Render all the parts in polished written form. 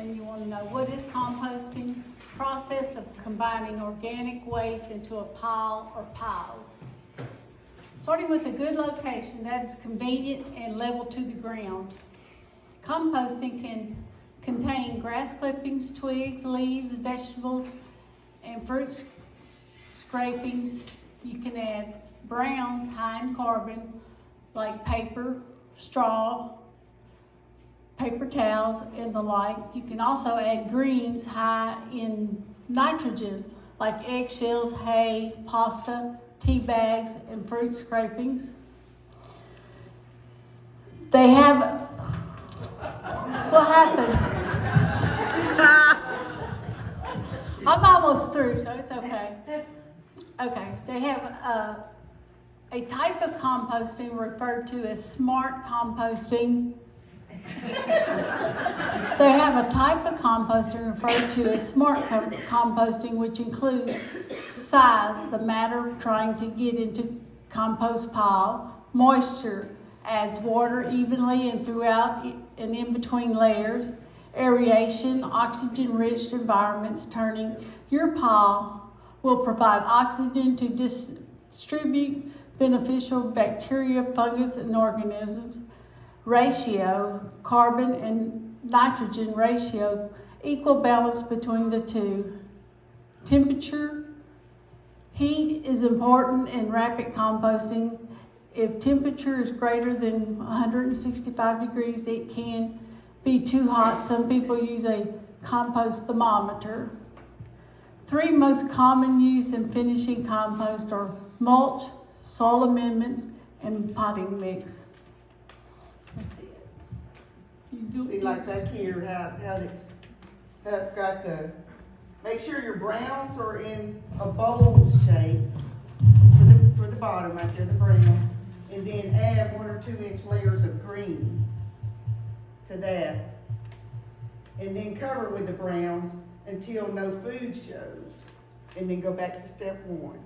and you want to know what is composting? Process of combining organic waste into a pile or piles. Starting with a good location that is convenient and level to the ground. Composting can contain grass clippings, twigs, leaves, vegetables, and fruit scrapings. You can add browns high in carbon like paper, straw, paper towels, and the like. You can also add greens high in nitrogen like eggshells, hay, pasta, tea bags, and fruit scrapings. They have, what happened? I'm almost through, so it's okay. Okay, they have a type of composting referred to as smart composting. They have a type of composting referred to as smart composting, which includes size, the matter trying to get into compost pile, moisture, adds water evenly and throughout and in between layers, aeration, oxygen-rich environments, turning your pile will provide oxygen to distribute beneficial bacteria, fungus, and organisms. Ratio, carbon and nitrogen ratio, equal balance between the two. Temperature, heat is important in rapid composting. If temperature is greater than 165 degrees, it can be too hot. Some people use a compost thermometer. 3 most common use in finishing compost are mulch, soil amendments, and potting mix. That's it. See, like back here, how it's got the, make sure your browns are in a bowl shape for the bottom right there, the browns, and then add 1 or 2 inch layers of green to that, and then cover it with the browns until no food shows, and then go back to step 1.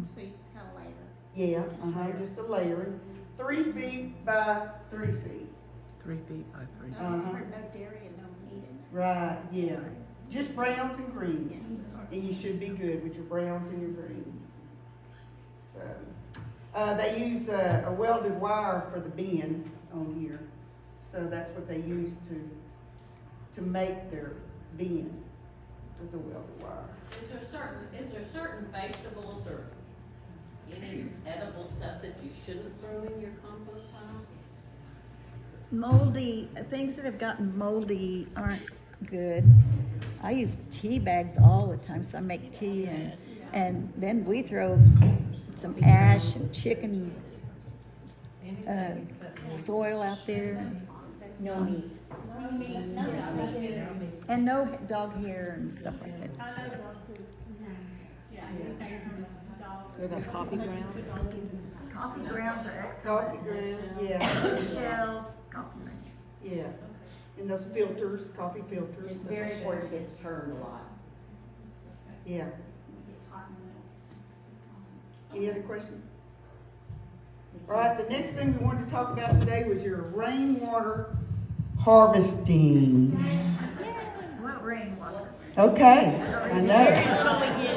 So you just kind of layer. Yeah, just a layering, 3 feet by 3 feet. 3 feet by 3 feet. No, it's for no dairy and no meat in it. Right, yeah. Just browns and greens. Yes, sorry. And you should be good with your browns and your greens. So, they use a welded wire for the bin on here. So that's what they use to make their bin. It's a welded wire. Is there certain vegetables or any edible stuff that you shouldn't throw in your compost pile? Moldy, things that have gotten moldy aren't good. I use tea bags all the time, so I make tea and then we throw some ash and chicken soil out there. No meat. And no dog hair and stuff like that. What about coffee grounds? Coffee grounds are excellent. Coffee ground, yeah. Shells, coffee grounds. Yeah. And those filters, coffee filters. It's very important, it gets turned a lot. Yeah. Any other questions? All right, the next thing we wanted to talk about today was your rainwater harvesting. What rainwater? Okay, I know.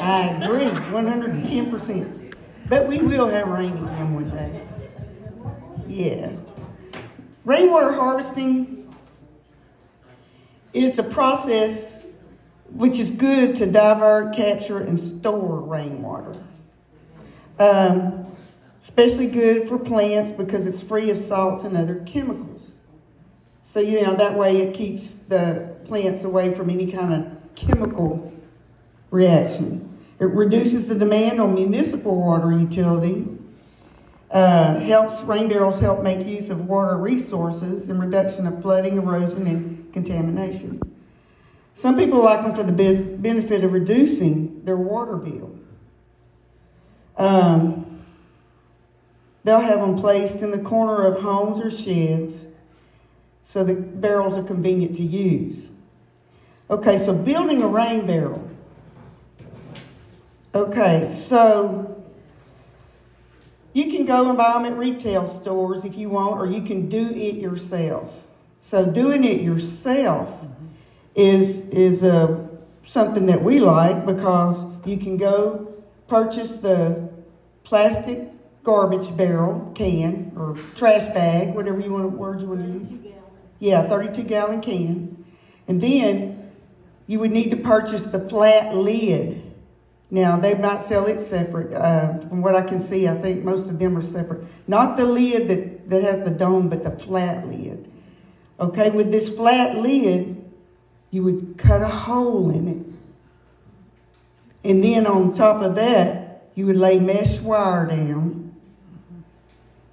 I agree, 110%. But we will have rain again one day. Yeah. Rainwater harvesting is a process which is good to divert, capture, and store rainwater. Especially good for plants because it's free of salts and other chemicals. So, that way it keeps the plants away from any kind of chemical reaction. It reduces the demand on municipal water utility, rain barrels help make use of water resources and reduction of flooding, erosion, and contamination. Some people like them for the benefit of reducing their water bill. They'll have them placed in the corner of homes or sheds so the barrels are convenient to use. Okay, so building a rain barrel. Okay, so you can go and buy them at retail stores if you want, or you can do it yourself. So doing it yourself is something that we like because you can go purchase the plastic garbage barrel can or trash bag, whatever you want, word you want to use. Yeah, 32-gallon can. And then you would need to purchase the flat lid. Now, they might sell it separate. From what I can see, I think most of them are separate. Not the lid that has the dome, but the flat lid. Okay, with this flat lid, you would cut a hole in it. And then on top of that, you would lay mesh wire down.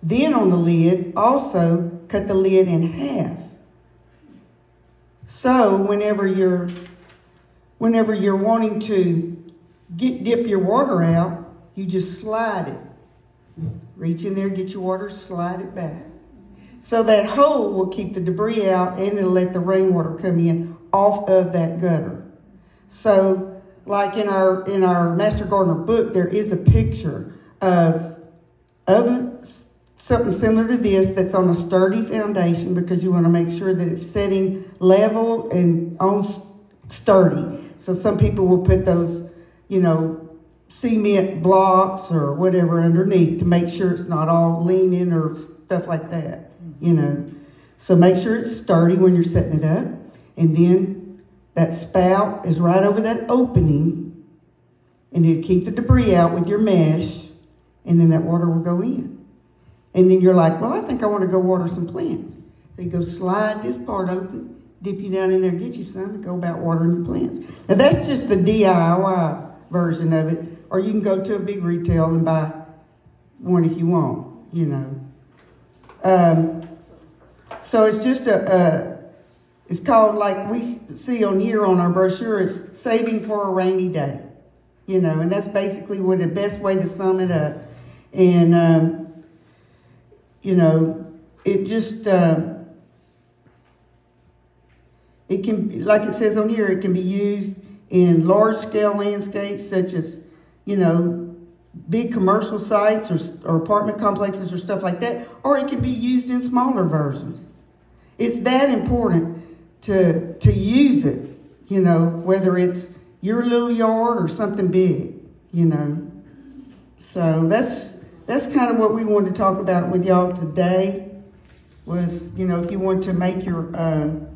Then on the lid, also cut the lid in half. So whenever you're wanting to dip your water out, you just slide it. Reach in there, get your water, slide it back. So that hole will keep the debris out and it'll let the rainwater come in off of that gutter. So like in our Master Gardener book, there is a picture of something similar to this that's on a sturdy foundation because you want to make sure that it's setting level and on sturdy. So some people will put those, cement blocks or whatever underneath to make sure it's not all leaning or stuff like that, So make sure it's sturdy when you're setting it up. And then that spout is right over that opening and it'll keep the debris out with your mesh and then that water will go in. And then you're like, well, I think I want to go water some plants. So you go slide this part open, dip you down in there, get you some, and go about watering your plants. Now that's just the DIY version of it. Or you can go to a big retail and buy one if you want, So it's just it's called, like we see on here on our brochure, it's saving for a rainy day, and that's basically what the best way to sum it up. And, it just, it can, like it says on here, it can be used in large-scale landscapes such as, big commercial sites or apartment complexes or stuff like that, or it can be used in smaller versions. It's that important to use it, whether it's your little yard or something big, So that's kind of what we wanted to talk about with y'all today. Was if you want to make your own.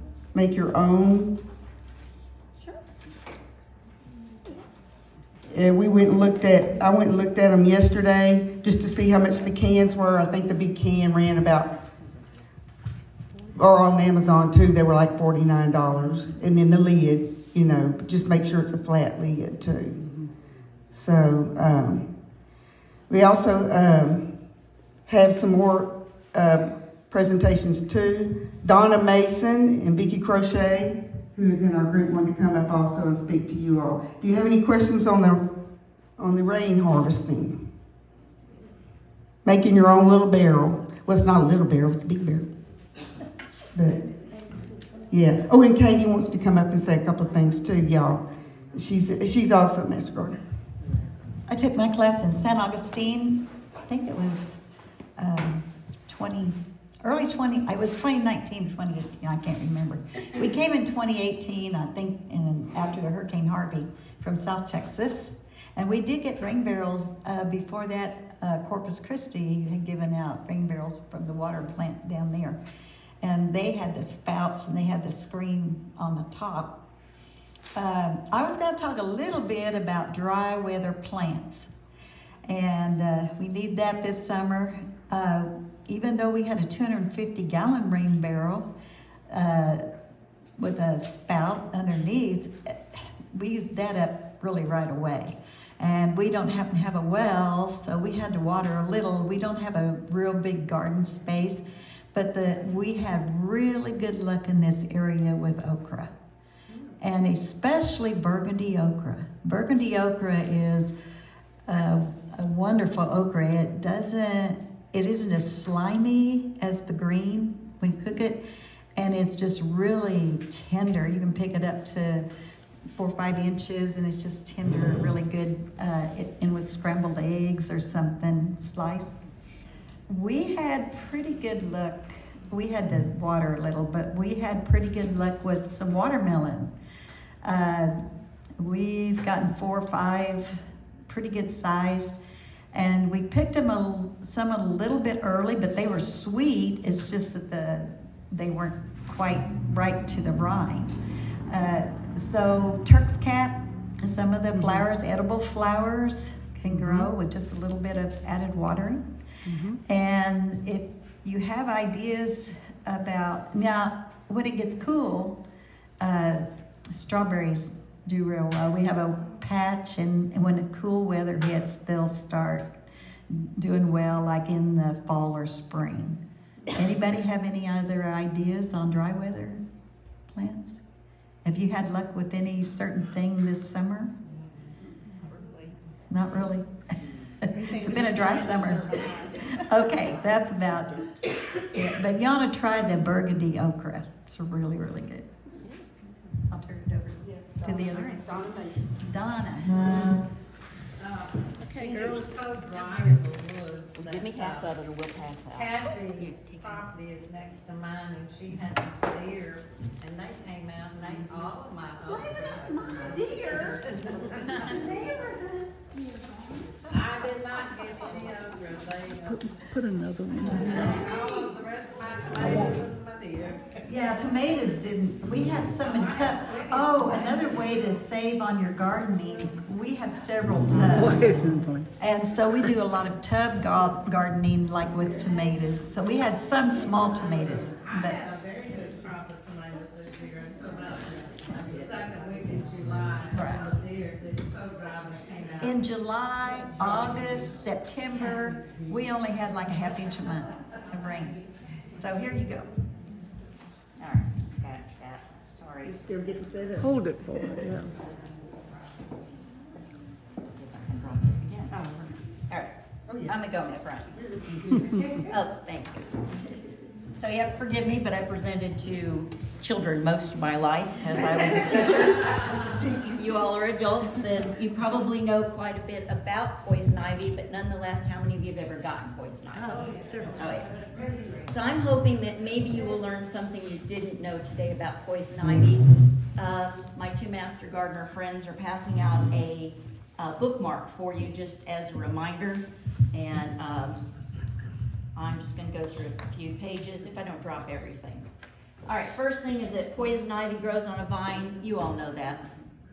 I went and looked at them yesterday just to see how much the cans were. I think the big can ran about, or on Amazon too, they were like $49. And then the lid, just make sure it's a flat lid too. So we also have some more presentations too. Donna Mason and Vicki Crochet, who is in our group, want to come up also and speak to you all. Do you have any questions on the rain harvesting? Making your own little barrel. Well, it's not a little barrel, it's a big barrel. But yeah. Oh, and Katie wants to come up and say a couple of things too, y'all. She's also a Master Gardener. I took my class in San Augustine. I think it was early 20, it was 2019, 2018, I can't remember. We came in 2018, I think, after Hurricane Harvey from South Texas. And we did get rain barrels. Before that, Corpus Christi had given out rain barrels from the water plant down there. And they had the spouts and they had the screen on the top. I was going to talk a little bit about dry weather plants. And we need that this summer. Even though we had a 250-gallon rain barrel with a spout underneath, we used that up really right away. And we don't happen to have a well, so we had to water a little. We don't have a real big garden space, but we have really good luck in this area with okra, and especially burgundy okra. Burgundy okra is a wonderful okra. It isn't as slimy as the green when you cook it, and it's just really tender. You can pick it up to 4 or 5 inches, and it's just tender, really good, and with scrambled eggs or something sliced. We had pretty good luck we had to water a little, but we had pretty good luck with some watermelon. We've gotten 4 or 5 pretty good sized, and we picked them some a little bit early, but they were sweet. It's just that they weren't quite right to the rind. So Turk's Cap, some of the flowers, edible flowers, can grow with just a little bit of added watering. And if you have ideas about, now when it gets cool, strawberries do real well. We have a patch, and when the cool weather hits, they'll start doing well, like in the fall or spring. Anybody have any other ideas on dry weather plants? Have you had luck with any certain thing this summer? Not really. It's been a dry summer. Okay, that's about it. But you ought to try the burgundy okra. It's really, really good. I'll turn it over to the other. Donna. Okay, girls. So dry in the woods. Give me half of it or we'll pass out. Kathy's property is next to mine, and she had some deer, and they came out and ate all of my okra. Dear. I did not get any okra. They Put another one in there. all of the rest of my tomatoes and my deer. Yeah, tomatoes didn't, we have some in tub. Oh, another way to save on your gardening, we have several tubs. And so we do a lot of tub gardening, like with tomatoes. So we had some small tomatoes, I but had a very good crop of tomatoes this year, and so about the second week in July, Right. the deer, they so dry when they came out. in July, August, September, we only had like a half inch a month of rain. So here you go. All right, got that, sorry. Still getting set up. Hold it for her, yeah. If I can drop this again. All right, Oh, yeah. I'm gonna go in the front. Oh, thank you. So you have to forgive me, but I presented to children most of my life as I was a teacher. You all are adults, and you probably know quite a bit about poison ivy, but nonetheless, how many of you have ever gotten poison ivy? Oh, yeah. So I'm hoping that maybe you will learn something you didn't know today about poison ivy. My 2 master gardener friends are passing out a bookmark for you just as a reminder, and I'm just going to go through a few pages if I don't drop everything. All right, first thing is that poison ivy grows on a vine. You all know that.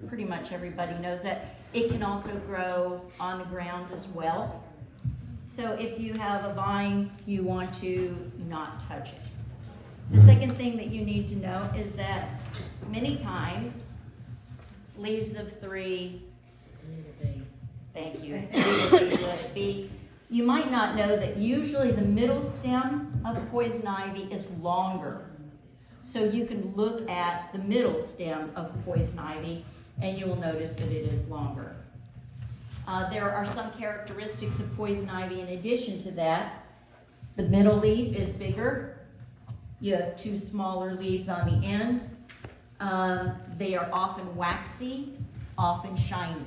Pretty much everybody knows that. It can also grow on the ground as well. So if you have a vine, you want to not touch it. The second thing that you need to know is that many times, leaves of 3, thank you, let it be. You might not know that usually the middle stem of poison ivy is longer. So you can look at the middle stem of poison ivy and you will notice that it is longer. There are some characteristics of poison ivy in addition to that. The middle leaf is bigger. You have 2 smaller leaves on the end. They are often waxy, often shiny.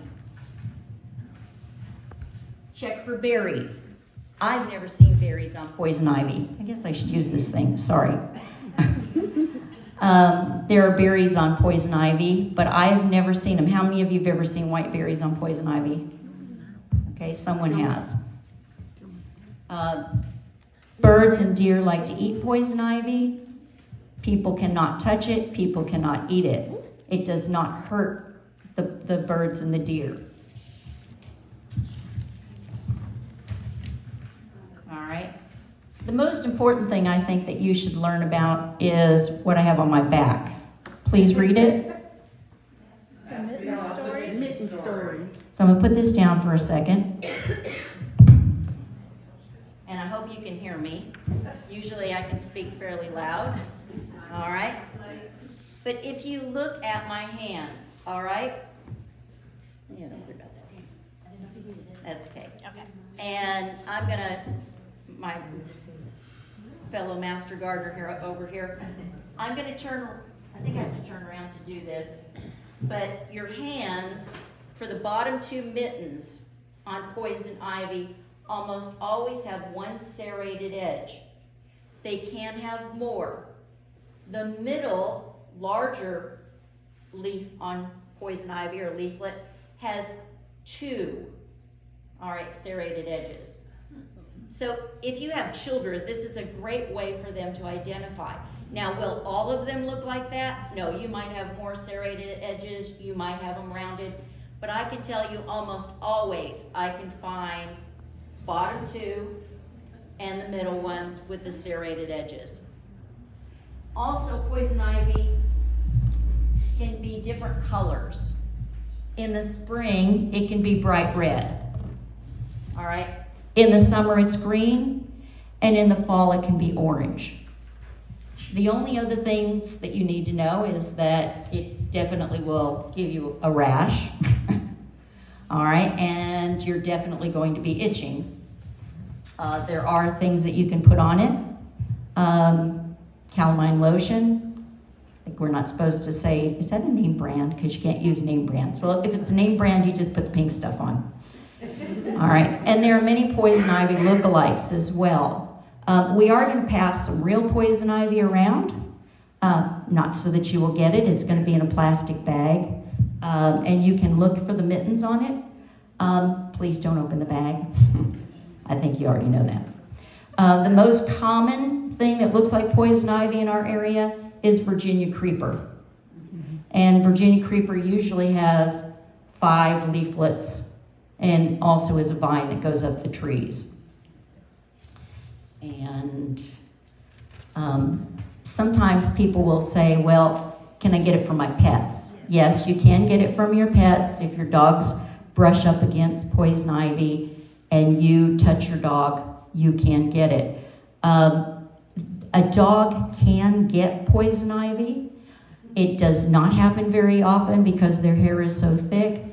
Check for berries. I've never seen berries on poison ivy. I guess I should use this thing, sorry. There are berries on poison ivy, but I've never seen them. How many of you have ever seen white berries on poison ivy? Okay, someone has. Birds and deer like to eat poison ivy. People cannot touch it. People cannot eat it. It does not hurt the birds and the deer. All right. The most important thing I think that you should learn about is what I have on my back. Please read it. Mitten story. So I'm going to put this down for a second. And I hope you can hear me. Usually I can speak fairly loud. All right? But if you look at my hands, all right? Yeah, don't worry about that. That's okay. Okay. And I'm going to, my fellow master gardener here over here, I'm going to turn, I think I have to turn around to do this. But your hands, for the bottom 2 mittens on poison ivy, almost always have one serrated edge. they can have more. The middle, larger leaf on poison ivy or leaflet has 2, all right, serrated edges. So if you have children, this is a great way for them to identify. Now, will all of them look like that? No, you might have more serrated edges, you might have them rounded, but I can tell you almost always I can find bottom 2 and the middle ones with the serrated edges. Also, poison ivy can be different colors. In the spring, it can be bright red, all right? In the summer, it's green, and in the fall, it can be orange. The only other things that you need to know is that it definitely will give you a rash, all right? And you're definitely going to be itching. There are things that you can put on it. Calamine lotion. I think we're not supposed to say, is that a name brand? Because you can't use name brands. Well, if it's a name brand, you just put the pink stuff on. All right, and there are many poison ivy lookalikes as well. We are going to pass some real poison ivy around, not so that you will get it. It's going to be in a plastic bag, and you can look for the mittens on it. Please don't open the bag. I think you already know that. The most common thing that looks like poison ivy in our area is Virginia creeper. And Virginia creeper usually has 5 leaflets and also is a vine that goes up the trees. And sometimes people will say, well, can I get it from my pets? Yes, you can get it from your pets. If your dogs brush up against poison ivy and you touch your dog, you can get it. A dog can get poison ivy. It does not happen very often because their hair is so thick,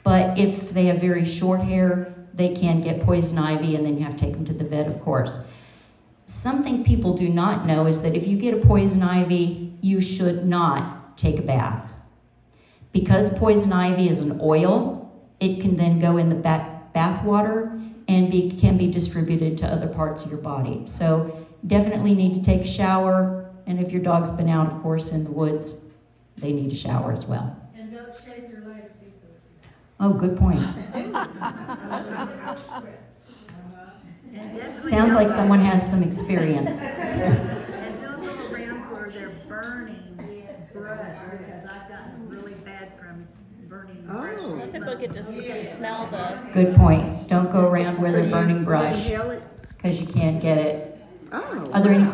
but if they have very short hair, they can get poison ivy, and then you have to take them to the vet, of course. Something people do not know is that if you get a poison ivy, you should not take a bath. Because poison ivy is an oil, it can then go in the bath water and can be distributed to other parts of your body. So definitely need to take a shower, and if your dog's been out, of course, in the woods, they need a shower as well. And don't shave your legs either. Oh, good point. Sounds like someone has some experience. And don't go around where they're burning brush, because I've gotten really bad from burning brush. Oh. People get to smell the. Good point. Don't go around where they're burning brush, Inhale it. because you can't get it. Oh. Are there any